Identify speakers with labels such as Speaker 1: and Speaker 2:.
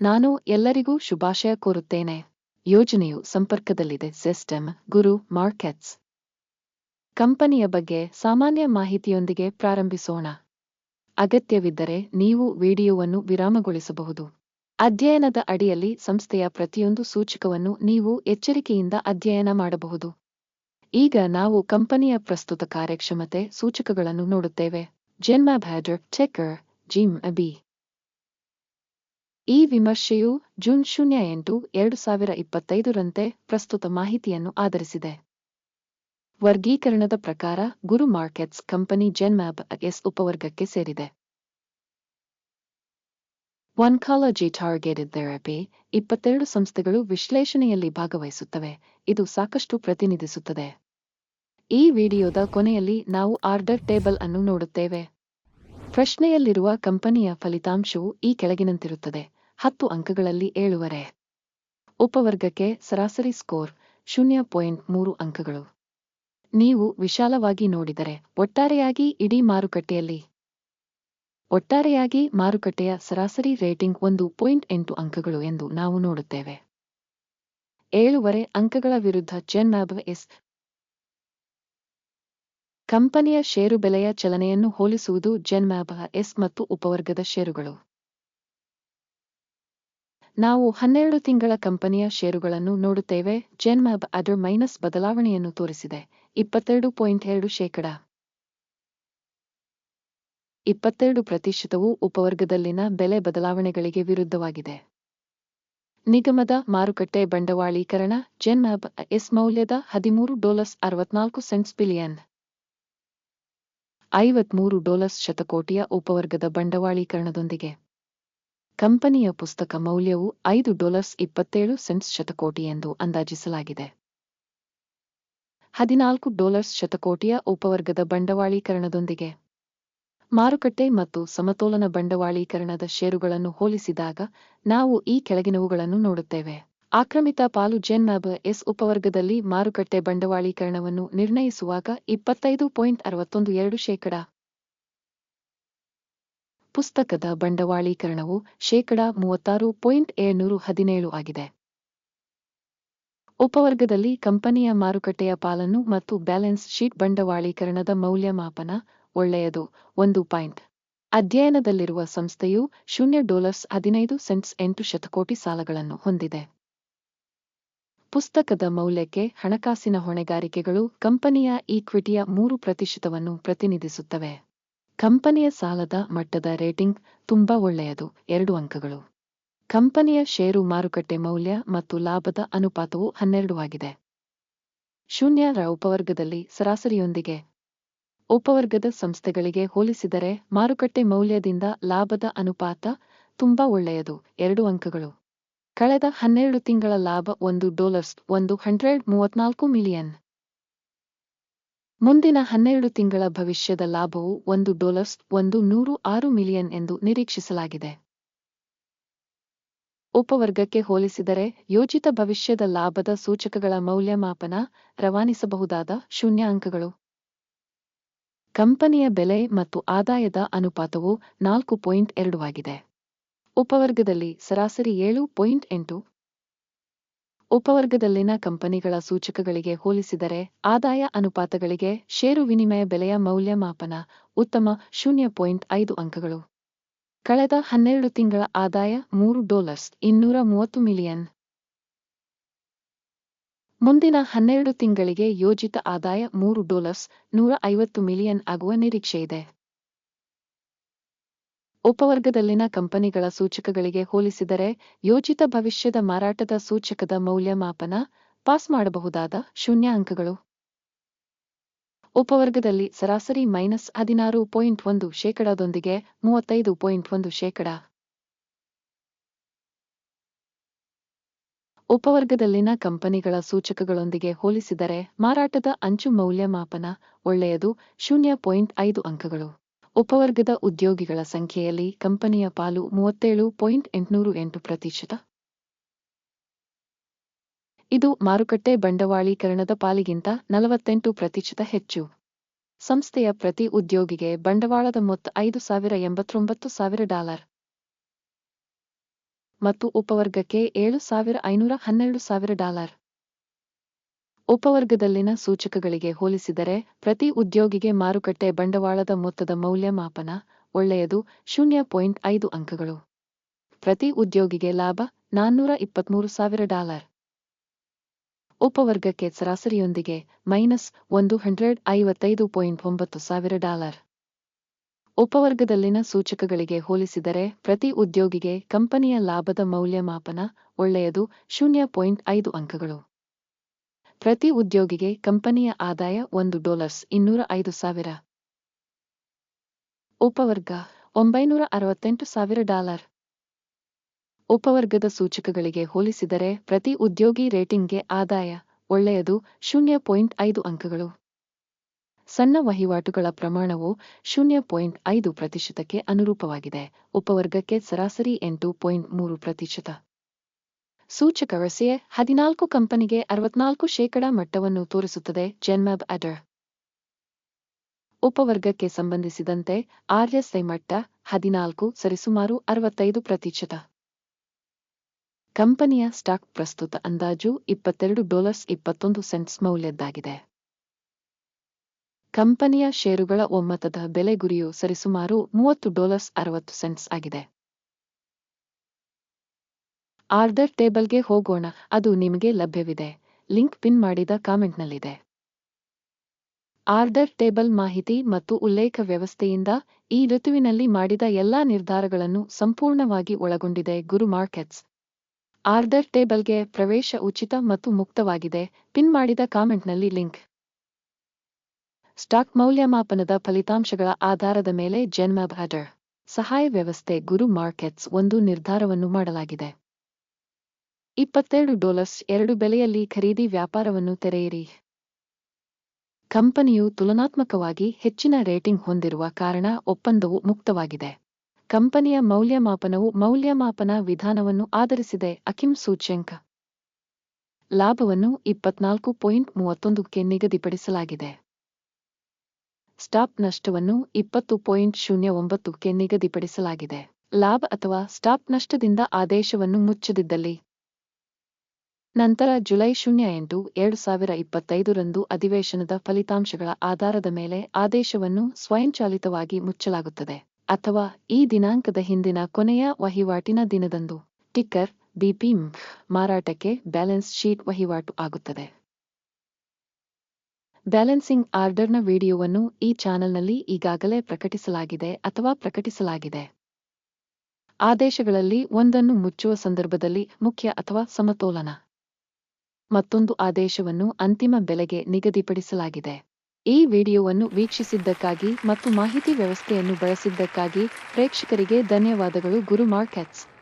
Speaker 1: ನಾನು ಎಲ್ಲರಿಗೂ ಶುಭಾಶಯ ಕೋರುತ್ತೇನೆ. ಯೋಜನೆಯು ಸಂಪರ್ಕದಲ್ಲಿದೆ. ಸಿಸ್ಟಮ್ ಗುರು ಮಾರ್ಕೆಟ್ಸ್ ಕಂಪನಿಯ ಬಗ್ಗೆ ಸಾಮಾನ್ಯ ಮಾಹಿತಿಯೊಂದಿಗೆ ಪ್ರಾರಂಭಿಸೋಣ. ಅಗತ್ಯವಿದ್ದರೆ ನೀವು ವಿಡಿಯೋವನ್ನು ವಿರಾಮಗೊಳಿಸಬಹುದು. ಅಧ್ಯಯನದ ಅಡಿಯಲ್ಲಿ ಸಂಸ್ಥೆಯ ಪ್ರತಿಯೊಂದು ಸೂಚಕವನ್ನು ನೀವು ಎಚ್ಚರಿಕೆಯಿಂದ ಅಧ್ಯಯನ ಮಾಡಬಹುದು. ಈಗ ನಾವು ಕಂಪನಿಯ ಪ್ರಸ್ತುತ ಕಾರ್ಯಕ್ಷಮತೆ ಸೂಚಕಗಳನ್ನು ನೋಡುತ್ತೇವೆ. ಜೆನ್ಮ್ಯಾಬ್ ಹೆಡರ್ ಟೆಕ್ಕರ್ ಜಿಮ್ಬಿ. ಈ ವಿಮರ್ಶೆಯು ಜೂನ್ 08, 2025ರಂತೆ ಪ್ರಸ್ತುತ ಮಾಹಿತಿಯನ್ನು ಆಧರಿಸಿದೆ. ವರ್ಗೀಕರಣದ ಪ್ರಕಾರ ಗುರು ಮಾರ್ಕೆಟ್ಸ್ ಕಂಪನಿ ಜೆನ್ಮ್ಯಾಬ್ ಎಸ್ ಉಪವರ್ಗಕ್ಕೆ ಸೇರಿದೆ. ಒನ್ಕಾಲಜಿ ಟಾರ್ಗೆಟೆಡ್ ಥೆರಪಿ 22 ಸಂಸ್ಥೆಗಳು ವಿಶ್ಲೇಷಣೆಯಲ್ಲಿ ಭಾಗವಹಿಸುತ್ತವೆ. ಇದು ಸಾಕಷ್ಟು ಪ್ರತಿನಿಧಿಸುತ್ತದೆ. ಈ ವಿಡಿಯೋದ ಕೊನೆಯಲ್ಲಿ ನಾವು ಆರ್ಡರ್ ಟೇಬಲ್ ಅನ್ನು ನೋಡುತ್ತೇವೆ. ಪ್ರಶ್ನೆಯಲ್ಲಿರುವ ಕಂಪನಿಯ ಫಲಿತಾಂಶವು ಈ ಕೆಳಗಿನಂತಿರುತ್ತದೆ. 10 ಅಂಕಗಳಲ್ಲಿ 7.5. ಉಪವರ್ಗಕ್ಕೆ ಸರಾಸರಿ ಸ್ಕೋರ್ 0.3 ಅಂಕಗಳು. ನೀವು ವಿಶಾಲವಾಗಿ ನೋಡಿದರೆ ಒಟ್ಟಾರೆಯಾಗಿ ಇಡೀ ಮಾರುಕಟ್ಟೆಯ ಸರಾಸರಿ ರೇಟಿಂಗ್ 1.8 ಅಂಕಗಳು ಎಂದು ನಾವು ನೋಡುತ್ತೇವೆ. 7.5 ಅಂಕಗಳ ವಿರುದ್ಧ ಜೆನ್ಮ್ಯಾಬ್ ಎಸ್ ಕಂಪನಿಯ ಷೇರು ಬೆಲೆಯ ಚಲನೆಯನ್ನು ಹೋಲಿಸುವುದು. ಜೆನ್ಮ್ಯಾಬ್ ಎಸ್ ಮತ್ತು ಉಪವರ್ಗದ ಷೇರುಗಳು. ನಾವು 12 ತಿಂಗಳ ಕಂಪನಿಯ ಷೇರುಗಳನ್ನು ನೋಡುತ್ತೇವೆ. ಜೆನ್ಮ್ಯಾಬ್ ಅದರ್ ಮೈನಸ್ ಬದಲಾವಣೆಯನ್ನು ತೋರಿಸಿದೆ. 22.2%. 22% ಉಪವರ್ಗದಲ್ಲಿನ ಬೆಲೆ ಬದಲಾವಣೆಗಳಿಗೆ ವಿರುದ್ಧವಾಗಿದೆ. ನಿಗಮದ ಮಾರುಕಟ್ಟೆ ಬಂಡವಾಳೀಕರಣ ಜೆನ್ಮ್ಯಾಬ್ ಎಸ್ ಮೌಲ್ಯದ $13.64 ಬಿಲಿಯನ್. $53 ಶತಕೋಟಿಯ ಉಪವರ್ಗದ ಬಂಡವಾಳೀಕರಣದೊಂದಿಗೆ. ಕಂಪನಿಯ ಪುಸ್ತಕ ಮೌಲ್ಯವು $5.27 ಶತಕೋಟಿ ಎಂದು ಅಂದಾಜಿಸಲಾಗಿದೆ. $14 ಶತಕೋಟಿಯ ಉಪವರ್ಗದ ಬಂಡವಾಳೀಕರಣದೊಂದಿಗೆ. ಮಾರುಕಟ್ಟೆ ಮತ್ತು ಸಮತೋಲನ ಬಂಡವಾಳೀಕರಣದ ಷೇರುಗಳನ್ನು ಹೋಲಿಸಿದಾಗ ನಾವು ಈ ಕೆಳಗಿನವುಗಳನ್ನು ನೋಡುತ್ತೇವೆ. ಆಕ್ರಮಿತ ಪಾಲು ಜೆನ್ಮ್ಯಾಬ್ ಎಸ್ ಉಪವರ್ಗದಲ್ಲಿ ಮಾರುಕಟ್ಟೆ ಬಂಡವಾಳೀಕರಣವನ್ನು ನಿರ್ಣಯಿಸುವಾಗ 25.62%. ಪುಸ್ತಕದ ಬಂಡವಾಳೀಕರಣವು 36.717 ಆಗಿದೆ. ಉಪವರ್ಗದಲ್ಲಿ ಕಂಪನಿಯ ಮಾರುಕಟ್ಟೆಯ ಪಾಲನ್ನು ಮತ್ತು ಬ್ಯಾಲೆನ್ಸ್ ಶೀಟ್ ಬಂಡವಾಳೀಕರಣದ ಮೌಲ್ಯಮಾಪನ ಒಳ್ಳೆಯದು. 1. ಅಧ್ಯಯನದಲ್ಲಿರುವ ಸಂಸ್ಥೆಯು $0.15 ಶತಕೋಟಿ ಸಾಲಗಳನ್ನು ಹೊಂದಿದೆ. ಪುಸ್ತಕದ ಮೌಲ್ಯಕ್ಕೆ ಹಣಕಾಸಿನ ಹೊಣೆಗಾರಿಕೆಗಳು ಕಂಪನಿಯ ಈಕ್ವಿಟಿಯ 3%ವನ್ನು ಪ್ರತಿನಿಧಿಸುತ್ತವೆ. ಕಂಪನಿಯ ಸಾಲದ ಮಟ್ಟದ ರೇಟಿಂಗ್ ತುಂಬಾ ಒಳ್ಳೆಯದು. 2 ಅಂಕಗಳು. ಕಂಪನಿಯ ಷೇರು ಮಾರುಕಟ್ಟೆ ಮೌಲ್ಯ ಮತ್ತು ಲಾಭದ ಅನುಪಾತವು 12 ಆಗಿದೆ. 0ರ ಉಪವರ್ಗದಲ್ಲಿ ಸರಾಸರಿಯೊಂದಿಗೆ. ಉಪವರ್ಗದ ಸಂಸ್ಥೆಗಳಿಗೆ ಹೋಲಿಸಿದರೆ ಮಾರುಕಟ್ಟೆ ಮೌಲ್ಯದಿಂದ ಲಾಭದ ಅನುಪಾತ ತುಂಬಾ ಒಳ್ಳೆಯದು. 2 ಅಂಕಗಳು. ಕಳೆದ 12 ತಿಂಗಳ ಲಾಭ $134 ಮಿಲಿಯನ್. ಮುಂದಿನ 12 ತಿಂಗಳ ಭವಿಷ್ಯದ ಲಾಭವು $106 ಮಿಲಿಯನ್ ಎಂದು ನಿರೀಕ್ಷಿಸಲಾಗಿದೆ. ಉಪವರ್ಗಕ್ಕೆ ಹೋಲಿಸಿದರೆ ಯೋಜಿತ ಭವಿಷ್ಯದ ಲಾಭದ ಸೂಚಕಗಳ ಮೌಲ್ಯಮಾಪನ ರವಾನಿಸಬಹುದಾದ 0 ಅಂಕಗಳು. ಕಂಪನಿಯ ಬೆಲೆ ಮತ್ತು ಆದಾಯದ ಅನುಪಾತವು 4.2 ಆಗಿದೆ. ಉಪವರ್ಗದಲ್ಲಿ ಸರಾಸರಿ 7.8. ಉಪವರ್ಗದಲ್ಲಿನ ಕಂಪನಿಗಳ ಸೂಚಕಗಳಿಗೆ ಹೋಲಿಸಿದರೆ ಆದಾಯ ಅನುಪಾತಗಳಿಗೆ ಷೇರು ವಿನಿಮಯ ಬೆಲೆಯ ಮೌಲ್ಯಮಾಪನ ಉತ್ತಮ. 0.5 ಅಂಕಗಳು. ಕಳೆದ 12 ತಿಂಗಳ ಆದಾಯ $3.230 ಮಿಲಿಯನ್. ಮುಂದಿನ 12 ತಿಂಗಳಿಗೆ ಯೋಜಿತ ಆದಾಯ $3.150 ಮಿಲಿಯನ್ ಆಗುವ ನಿರೀಕ್ಷೆಯಿದೆ. ಉಪವರ್ಗದಲ್ಲಿನ ಕಂಪನಿಗಳ ಸೂಚಕಗಳಿಗೆ ಹೋಲಿಸಿದರೆ ಯೋಜಿತ ಭವಿಷ್ಯದ ಮಾರಾಟದ ಸೂಚಕದ ಮೌಲ್ಯಮಾಪನ ಪಾಸ್ ಮಾಡಬಹುದಾದ 0 ಅಂಕಗಳು. ಉಪವರ್ಗದಲ್ಲಿ ಸರಾಸರಿ -16.1%ದೊಂದಿಗೆ 35.1%. ಉಪವರ್ಗದಲ್ಲಿನ ಕಂಪನಿಗಳ ಸೂಚಕಗಳೊಂದಿಗೆ ಹೋಲಿಸಿದರೆ ಮಾರಾಟದ ಅಂಚು ಮೌಲ್ಯಮಾಪನ ಒಳ್ಳೆಯದು. 0.5 ಅಂಕಗಳು. ಉಪವರ್ಗದ ಉದ್ಯೋಗಿಗಳ ಸಂಖ್ಯೆಯಲ್ಲಿ ಕಂಪನಿಯ ಪಾಲು 37.808%. ಇದು ಮಾರುಕಟ್ಟೆ ಬಂಡವಾಳೀಕರಣದ ಪಾಲಿಗಿಂತ 48% ಹೆಚ್ಚು. ಸಂಸ್ಥೆಯ ಪ್ರತಿ ಉದ್ಯೋಗಿಗೆ ಬಂಡವಾಳದ ಮೊತ್ತ $5,089,000. ಮತ್ತು ಉಪವರ್ಗಕ್ಕೆ $7,512,000. ಉಪವರ್ಗದಲ್ಲಿನ ಸೂಚಕಗಳಿಗೆ ಹೋಲಿಸಿದರೆ ಪ್ರತಿ ಉದ್ಯೋಗಿಗೆ ಮಾರುಕಟ್ಟೆ ಬಂಡವಾಳದ ಮೊತ್ತದ ಮೌಲ್ಯಮಾಪನ ಒಳ್ಳೆಯದು 0.5 ಅಂಕಗಳು. ಪ್ರತಿ ಉದ್ಯೋಗಿಗೆ ಲಾಭ $423,000. ಉಪವರ್ಗಕ್ಕೆ ಸರಾಸರಿಯೊಂದಿಗೆ -$155,900. ಉಪವರ್ಗದಲ್ಲಿನ ಸೂಚಕಗಳಿಗೆ ಹೋಲಿಸಿದರೆ ಪ್ರತಿ ಉದ್ಯೋಗಿಗೆ ಕಂಪನಿಯ ಲಾಭದ ಮೌಲ್ಯಮಾಪನ ಒಳ್ಳೆಯದು 0.5 ಅಂಕಗಳು. ಪ್ರತಿ ಉದ್ಯೋಗಿಗೆ ಕಂಪನಿಯ ಆದಾಯ $1,205,000. ಉಪವರ್ಗ $968,000. ಉಪವರ್ಗದ ಸೂಚಕಗಳಿಗೆ ಹೋಲಿಸಿದರೆ ಪ್ರತಿ ಉದ್ಯೋಗಿ ರೇಟಿಂಗ್ಗೆ ಆದಾಯ ಒಳ್ಳೆಯದು 0.5 ಅಂಕಗಳು. ಸಣ್ಣ ವಹಿವಾಟುಗಳ ಪ್ರಮಾಣವು 0.5% ಅನುರೂಪವಾಗಿದೆ. ಉಪವರ್ಗಕ್ಕೆ ಸರಾಸರಿ 8.3%. ಸೂಚಕ RSI 14 ಕಂಪನಿಗೆ 64% ಮಟ್ಟವನ್ನು ತೋರಿಸುತ್ತದೆ. ಜೆನ್ಮ್ಯಾಬ್ ಅಡರ್. ಉಪವರ್ಗಕ್ಕೆ ಸಂಬಂಧಿಸಿದಂತೆ RSI ಮಟ್ಟ 14 ಸರಿಸುಮಾರು 65%. ಕಂಪನಿಯ ಸ್ಟಾಕ್ ಪ್ರಸ್ತುತ ಅಂದಾಜು $22.21 ಮೌಲ್ಯದ್ದಾಗಿದೆ. ಕಂಪನಿಯ ಷೇರುಗಳ ಒಮ್ಮತದ ಬೆಲೆ ಗುರಿಯು ಸರಿಸುಮಾರು $30.60 ಆಗಿದೆ. ಆರ್ಡರ್ ಟೇಬಲ್ಗೆ ಹೋಗೋಣ. ಅದು ನಿಮಗೆ ಲಭ್ಯವಿದೆ. ಲಿಂಕ್ ಪಿನ್ ಮಾಡಿದ ಕಾಮೆಂಟ್ನಲ್ಲಿದೆ. ಆರ್ಡರ್ ಟೇಬಲ್ ಮಾಹಿತಿ ಮತ್ತು ಉಲ್ಲೇಖ ವ್ಯವಸ್ಥೆಯಿಂದ ಈ ಋತುವಿನಲ್ಲಿ ಮಾಡಿದ ಎಲ್ಲಾ ನಿರ್ಧಾರಗಳನ್ನು ಸಂಪೂರ್ಣವಾಗಿ ಒಳಗೊಂಡಿದೆ. ಗುರು ಮಾರ್ಕೆಟ್ಸ್ ಆರ್ಡರ್ ಟೇಬಲ್ಗೆ ಪ್ರವೇಶ ಉಚಿತ ಮತ್ತು ಮುಕ್ತವಾಗಿದೆ. ಪಿನ್ ಮಾಡಿದ ಕಾಮೆಂಟ್ನಲ್ಲಿ ಲಿಂಕ್. ಸ್ಟಾಕ್ ಮೌಲ್ಯಮಾಪನದ ಫಲಿತಾಂಶಗಳ ಆಧಾರದ ಮೇಲೆ ಜೆನ್ಮ್ಯಾಬ್ ಅಡರ್ ಸಹಾಯ ವ್ಯವಸ್ಥೆ. ಗುರು ಮಾರ್ಕೆಟ್ಸ್ ಒಂದು ನಿರ್ಧಾರವನ್ನು ಮಾಡಲಾಗಿದೆ. $22 ಬೆಲೆಯಲ್ಲಿ ಖರೀದಿ ವ್ಯಾಪಾರವನ್ನು ತೆರೆಯಿರಿ. ಕಂಪನಿಯು ತುಲನಾತ್ಮಕವಾಗಿ ಹೆಚ್ಚಿನ ರೇಟಿಂಗ್ ಹೊಂದಿರುವ ಕಾರಣ ಒಪ್ಪಂದವು ಮುಕ್ತವಾಗಿದೆ. ಕಂಪನಿಯ ಮೌಲ್ಯಮಾಪನವು ಮೌಲ್ಯಮಾಪನ ವಿಧಾನವನ್ನು ಆಧರಿಸಿದೆ. ಅಕಿಮ್ ಸೂಚ್ಯಂಕ ಲಾಭವನ್ನು 24.31ಕ್ಕೆ ನಿಗದಿಪಡಿಸಲಾಗಿದೆ. ಸ್ಟಾಪ್ ನಷ್ಟವನ್ನು 20.09ಕ್ಕೆ ನಿಗದಿಪಡಿಸಲಾಗಿದೆ. ಲಾಭ ಅಥವಾ ಸ್ಟಾಪ್ ನಷ್ಟದಿಂದ ಆದೇಶವನ್ನು ಮುಚ್ಚದಿದ್ದಲ್ಲಿ ನಂತರ ಜುಲೈ 08, 2025 ರಂದು ಅಧಿವೇಶನದ ಫಲಿತಾಂಶಗಳ ಆಧಾರದ ಮೇಲೆ ಆದೇಶವನ್ನು ಸ್ವಯಂಚಾಲಿತವಾಗಿ ಮುಚ್ಚಲಾಗುತ್ತದೆ ಅಥವಾ ಈ ದಿನಾಂಕದ ಹಿಂದಿನ ಕೊನೆಯ ವಹಿವಾಟಿನ ದಿನದಂದು ಟಿಕ್ಕರ್ BPM ಮಾರಾಟಕ್ಕೆ ಬ್ಯಾಲೆನ್ಸ್ ಶೀಟ್ ವಹಿವಾಟು ಆಗುತ್ತದೆ. ಬ್ಯಾಲೆನ್ಸಿಂಗ್ ಆರ್ಡರ್ನ ವಿಡಿಯೋವನ್ನು ಈ ಚಾನೆಲ್ನಲ್ಲಿ ಈಗಾಗಲೇ ಪ್ರಕಟಿಸಲಾಗಿದೆ ಅಥವಾ ಪ್ರಕಟಿಸಲಾಗಿದೆ. ಆದೇಶಗಳಲ್ಲಿ ಒಂದನ್ನು ಮುಚ್ಚುವ ಸಂದರ್ಭದಲ್ಲಿ ಮುಖ್ಯ ಅಥವಾ ಸಮತೋಲನ ಮತ್ತೊಂದು ಆದೇಶವನ್ನು ಅಂತಿಮ ಬೆಲೆಗೆ ನಿಗದಿಪಡಿಸಲಾಗಿದೆ. ಈ ವಿಡಿಯೋವನ್ನು ವೀಕ್ಷಿಸಿದ್ದಕ್ಕಾಗಿ ಮತ್ತು ಮಾಹಿತಿ ವ್ಯವಸ್ಥೆಯನ್ನು ಬಳಸಿದ್ದಕ್ಕಾಗಿ ಪ್ರೇಕ್ಷಕರಿಗೆ ಧನ್ಯವಾದಗಳು. ಗುರು ಮಾರ್ಕೆಟ್ಸ್